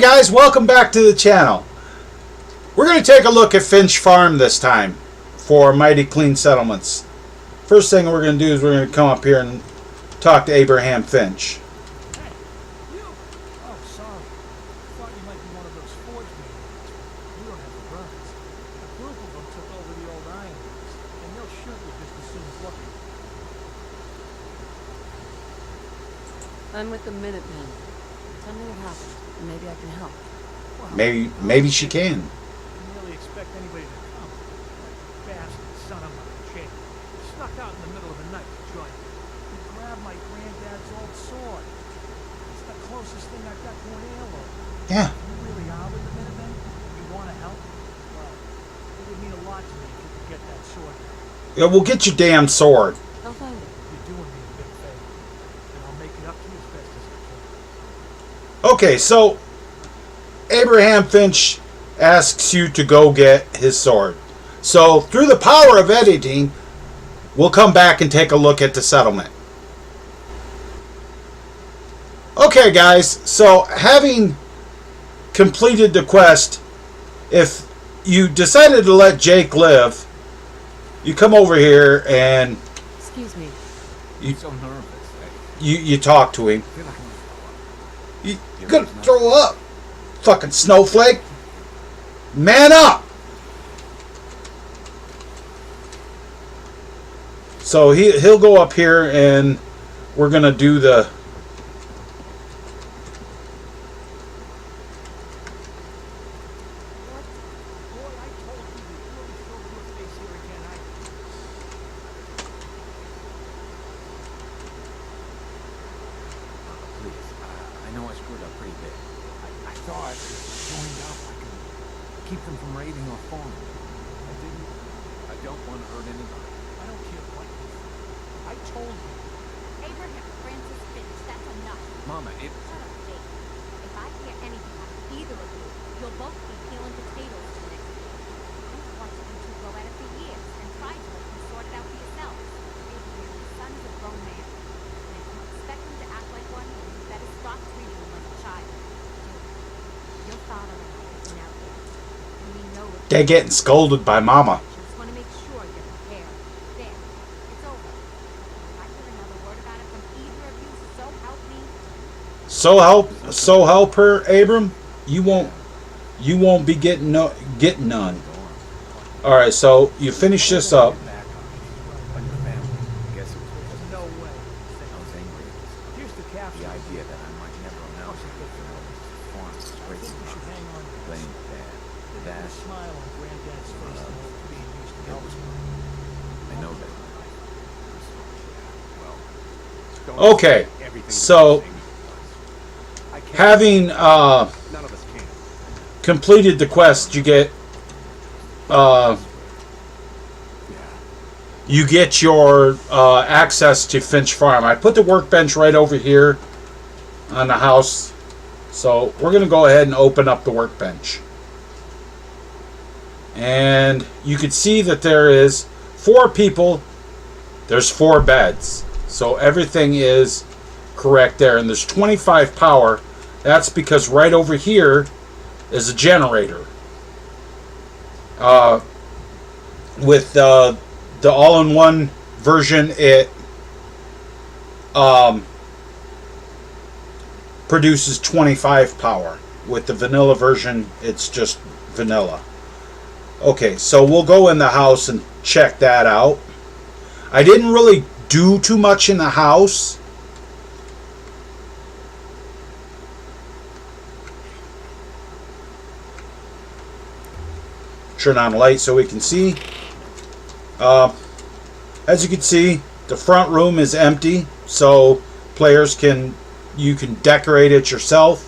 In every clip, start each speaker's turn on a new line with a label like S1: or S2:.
S1: Hi guys, welcome back to the channel. We're going to take a look at Finch Farm this time for Mighty Clean Settlements. First thing we're going to do is we're going to come up here and talk to Abraham Finch.
S2: Hey, you! Oh, sorry. Thought you might be one of those forge maniacs. We don't have the guns. A group of them took over the old iron works, and they'll shoot you just as soon as looking.
S3: I'm with the Minutemen. Tell me what happened. Maybe I can help.
S1: Well, maybe she can.
S2: Didn't really expect anybody to come. That bastard son of a chick snuck out in the middle of the night to join me. He grabbed my granddad's old sword. It's the closest thing I've got to an heirloom.
S1: Yeah.
S2: You really are with the Minutemen? You want to help? Well, it would mean a lot to me if you could get that sword.
S1: Yeah, we'll get your damn sword.
S3: I'll find it.
S2: You're doing me a big favor, and I'll make it up to you as best as I can.
S1: Okay, so Abraham Finch asks you to go get his sword. So through the power of editing, we'll come back and take a look at the settlement. Okay guys, so having completed the quest, if you decided to let Jake live, you come over here and
S3: Excuse me.
S1: you,
S4: so nervous.
S1: you talk to him.
S4: I feel like I'm
S1: You're gonna throw up, fucking snowflake. Man up. So he'll go up here and we're gonna do the
S2: Boy, I told you to really show your face here again.
S4: please. I know I screwed up pretty big. I thought if I joined up, I could keep them from raiding our farm. I didn't. I don't want to hurt anybody.
S2: I don't care what you think. I told you.
S5: Abraham Francis Finch, that's enough.
S4: Mama, it...
S5: Shut up, Jake. If I hear anything out of either of you, you'll both be peeling potatoes for the next week. I've watched you two go at it for years and tried to let you sort it out for yourselves. Abraham, your son is a grown man. And if you expect him to act like one, then you better stop treating him like a child. Jake, your father and I have been out there. And we know it.
S1: they're getting scolded by Mama.
S5: Just want to make sure you're prepared. There. It's over. If I hear another word about it from either of you, so help me.
S1: So help her, Abram. You won't be getting none. All right, so you finish this up.
S4: Back on me. But your family, I guess it was because
S2: No way.
S4: I was angry at this.
S2: Here's the
S4: The
S2: capsule.
S4: idea that I might never amount to it, you know, farm is
S2: I
S4: great.
S2: think you should hang on to this.
S4: Blame Dad.
S2: There's
S4: Dad,
S2: a smile on Granddad's face that was being used to
S4: it
S2: help
S4: was
S2: him.
S4: I know that. I'm sorry. Well, don't
S1: Okay,
S4: say everything
S1: so
S4: the same as it was. I can't.
S1: having
S4: None of us can.
S1: completed the quest, you get your access to Finch Farm. I put the workbench right over here on the house, so we're going to go ahead and open up the workbench. And you can see that there is 4 people, there's 4 beds, so everything is correct there, and there's 25 power. That's because right over here is a generator. With the all-in-one version, it produces 25 power. With the vanilla version, it's just vanilla. Okay, so we'll go in the house and check that out. I didn't really do too much in the house. Turn on the light so we can see. As you can see, the front room is empty, so players can decorate it yourself.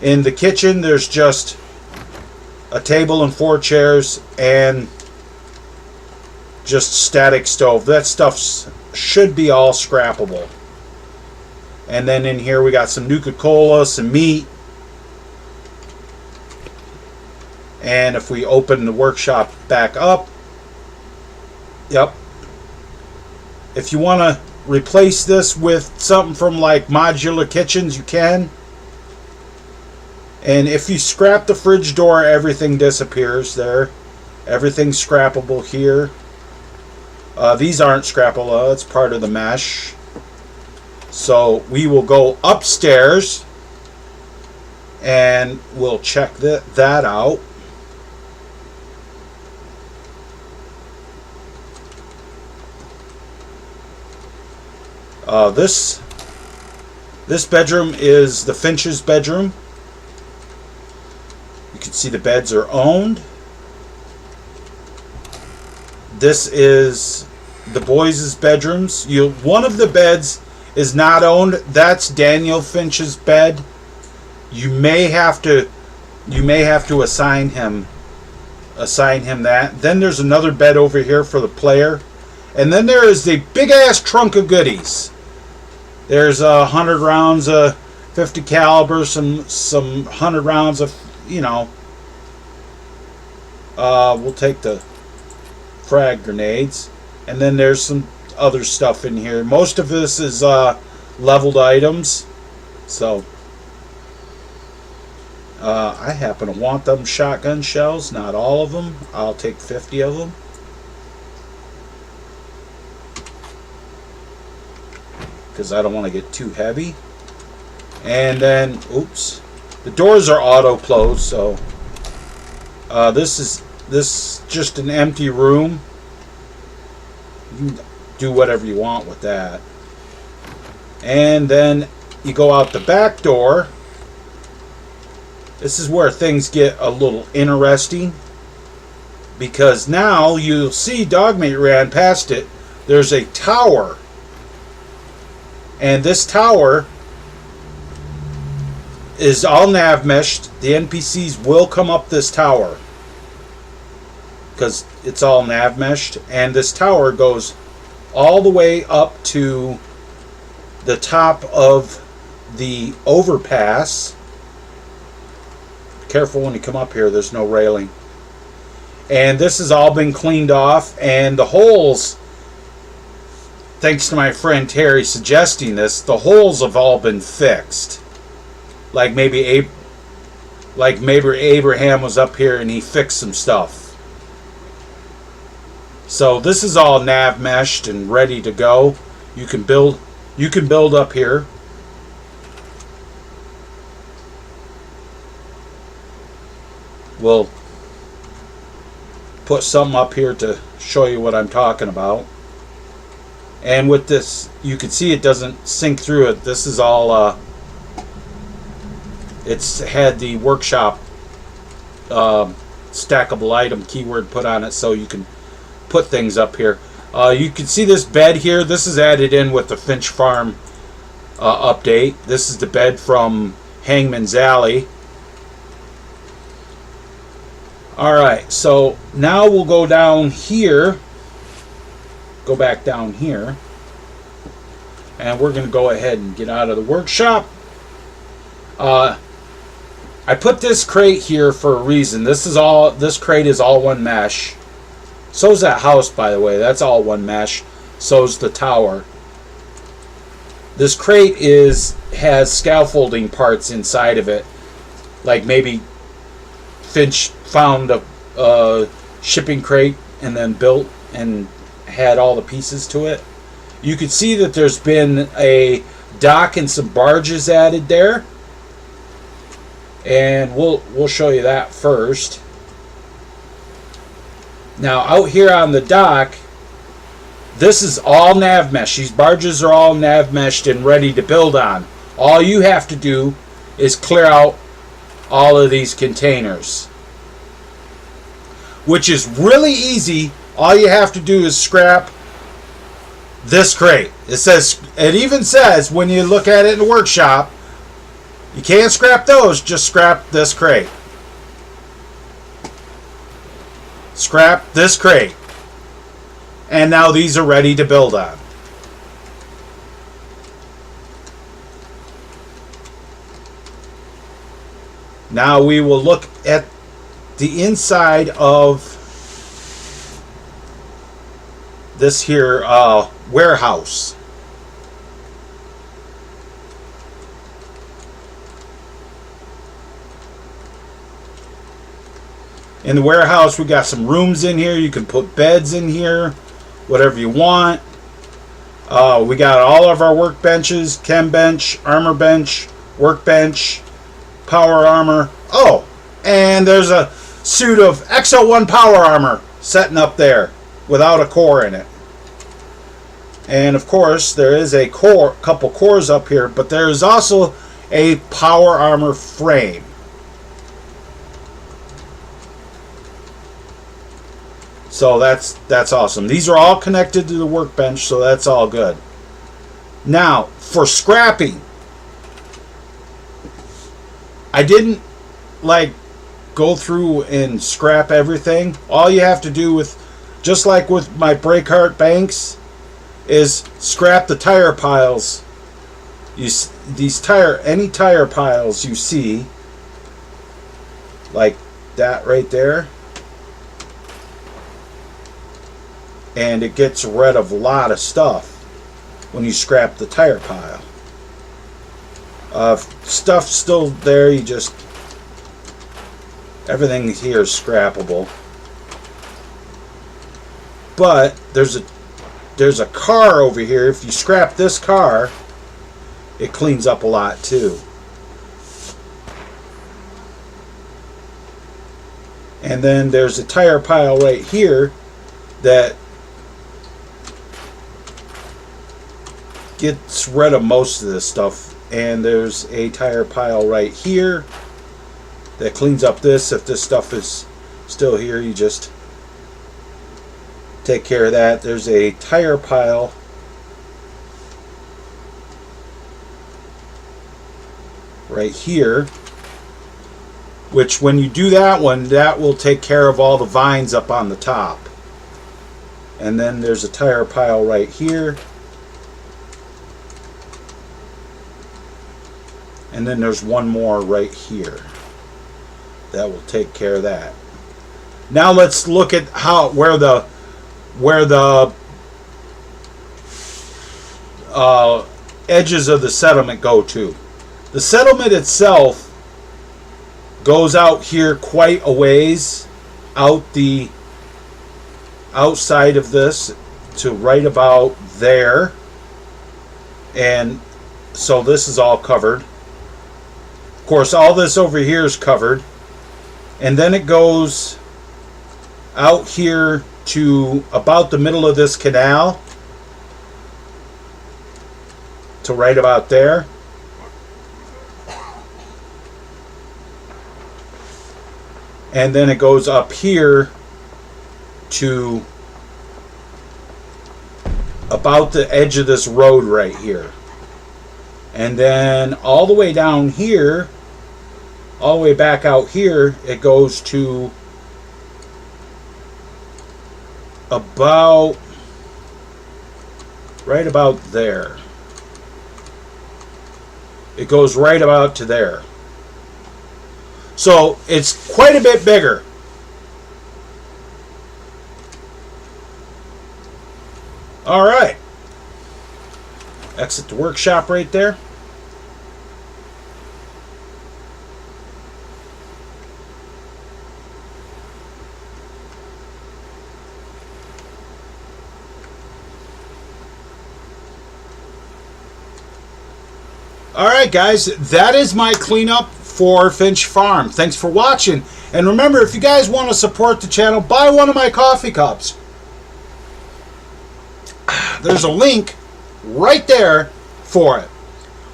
S1: In the kitchen, there's just a table and 4 chairs and just static stove. That stuff should be all scrappable. And then in here we got some Nuka-Cola, some meat. And if we open the workshop back up, yep. If you want to replace this with something from like Modular Kitchens, you can. And if you scrap the fridge door, everything disappears there. Everything's scrappable here. These aren't scrappable. It's part of the mesh. So we will go upstairs and we'll check that out. This bedroom is the Finch's bedroom. You can see the beds are owned. This is the boys' bedrooms. One of the beds is not owned. That's Daniel Finch's bed. You may have to assign him that. Then there's another bed over here for the player. And then there is the big ass trunk of goodies. There's 100 rounds of 50 caliber, some 100 rounds of, we'll take the frag grenades. And then there's some other stuff in here. Most of this is leveled items. So I happen to want them shotgun shells, not all of them. I'll take 50 of them. Because I don't want to get too heavy. And then, oops, the doors are auto closed, so this is just an empty room. You can do whatever you want with that. And then you go out the back door. This is where things get a little interesting, because now you'll see Dogmeat ran past it. There's a tower. And this tower is all nav meshed. The NPCs will come up this tower because it's all nav meshed. And this tower goes all the way up to the top of the overpass. Careful when you come up here, there's no railing. And this has all been cleaned off, and the holes, thanks to my friend Terry suggesting this, the holes have all been fixed. Like maybe Abraham was up here and he fixed some stuff. So this is all nav meshed and ready to go. You can build up here. We'll put some up here to show you what I'm talking about. And with this, you can see it doesn't sink through it. This is all, it's had the workshop stackable item keyword put on it, so you can put things up here. You can see this bed here. This is added in with the Finch Farm update. This is the bed from Hangman's Alley. Alright, so now we'll go down here. Go back down here, and we're going to go ahead and get out of the workshop. I put this crate here for a reason. This crate is all one mesh. So's that house, by the way. That's all one mesh. So's the tower. This crate has scaffolding parts inside of it, like maybe Finch found a shipping crate and then built and had all the pieces to it. You can see that there's been a dock and some barges added there, and we'll show you that first. Now out here on the dock, this is all nav mesh. These barges are all nav meshed and ready to build on. All you have to do is clear out all of these containers, which is really easy. All you have to do is scrap this crate. It even says when you look at it in the workshop, you can't scrap those, just scrap this crate. Scrap this crate. And now these are ready to build on. Now we will look at the inside of this here warehouse. In the warehouse, we got some rooms in here. You can put beds in here, whatever you want. We got all of our workbenches, chem bench, armor bench, workbench, power armor. Oh, and there's a suit of XO1 power armor setting up there without a core in it. And of course, there is a couple cores up here, but there is also a power armor frame. So that's awesome. These are all connected to the workbench, so that's all good. Now, for scrapping, I didn't like go through and scrap everything. All you have to do with, just like with my brake cart banks, is scrap the tire piles. Any tire piles you see, like that right there, and it gets rid of a lot of stuff when you scrap the tire pile. Stuff's still there, you just, everything here is scrappable. But there's a car over here. If you scrap this car, it cleans up a lot too. And then there's a tire pile right here that gets rid of most of this stuff. And there's a tire pile right here that cleans up this. If this stuff is still here, you just take care of that. There's a tire pile right here, which when you do that one, that will take care of all the vines up on the top. And then there's a tire pile right here. And then there's one more right here. That will take care of that. Now let's look at where the edges of the settlement go to. The settlement itself goes out here quite a ways, out the outside of this to right about there, and so this is all covered. Of course, all this over here is covered, and then it goes out here to about the middle of this canal to right about there. And then it goes up here to about the edge of this road right here. And then all the way down here, all the way back out here, it goes to about right about there. It goes right about to there. So it's quite a bit bigger. All right. Exit the workshop right there. Alright guys, that is my cleanup for Finch Farm. Thanks for watching. And remember, if you guys want to support the channel, buy one of my coffee cups. There's a link right there for it.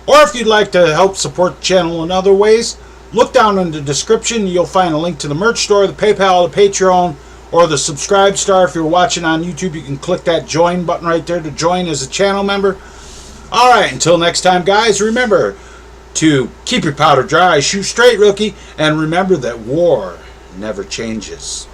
S1: Or if you'd like to help support the channel in other ways, look down in the description. You'll find a link to the merch store, the PayPal, the Patreon, or the SubcribeStar. If you're watching on YouTube, you can click that join button right there to join as a channel member. Alright, until next time, guys, remember to keep your powder dry, shoot straight, rookie, and remember that war never changes.